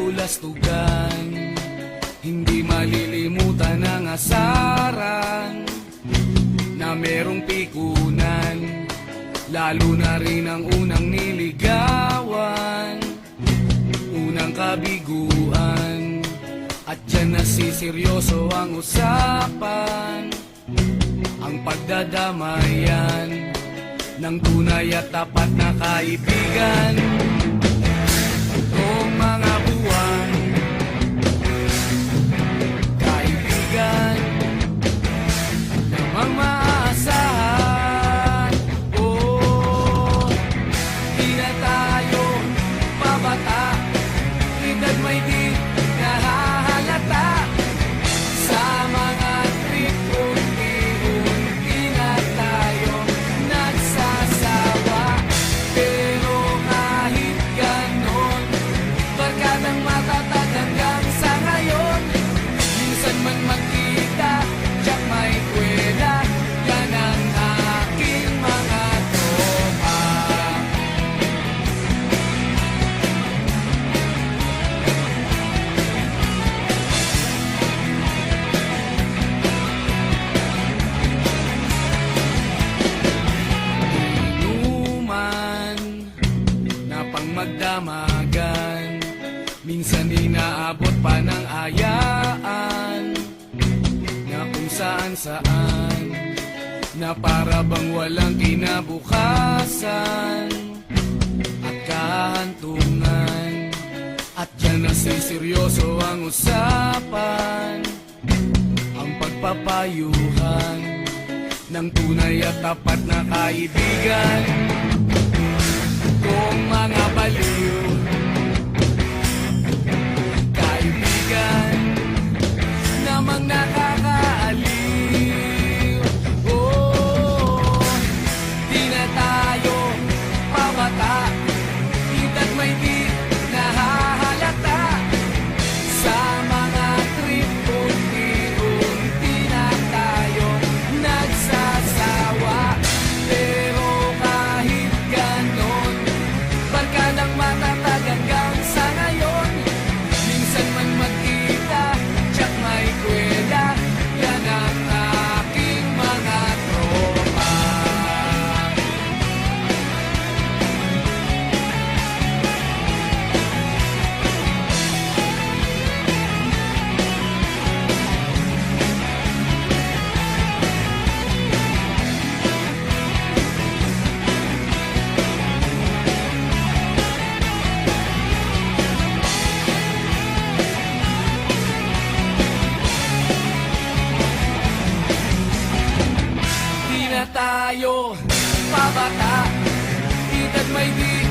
kabulastugan. Hindi malilimutan ang asaran na merong pikunan, lalo na rin ang unang niligawan, unang kabiguan. At dyan nasiseryoso ang usapan, ang pagdadamayan ng tunay at tapat na kaibigan. Noong mga buwan, kaibigan namang maaasahan. Oh, di na tayo pabata, edad may di nahahalata. Sa mga trip, unti-unti na tayo nagsasawa. Pero kahit ganon, barkadang matatag hanggang sa ngayon. Minsan man magkita, tiyak may kwela, yan ang aking mga tropa. Inuman na pang magdamagan, minsan inaabot pa ng ayaan, na kung saan-saan, na para bang walang kinabukasan at kahantungan. At dyan nasiseryoso ang usapan, ang pagpapayuhan ng tunay at tapat na kaibigan. Kung mga baliw, kaibigan namang nakakaaliw. Oh, di na tayo pabata, edad may di nahahalata. Sa mga trip, unti-unti na tayo nagsasawa. Pero kahit ganon, barkadang matatag hanggang sa ngayon. Minsan man magkita, tiyak may kwela, yan ang aking mga tropa. Di na tayo pabata, edad may di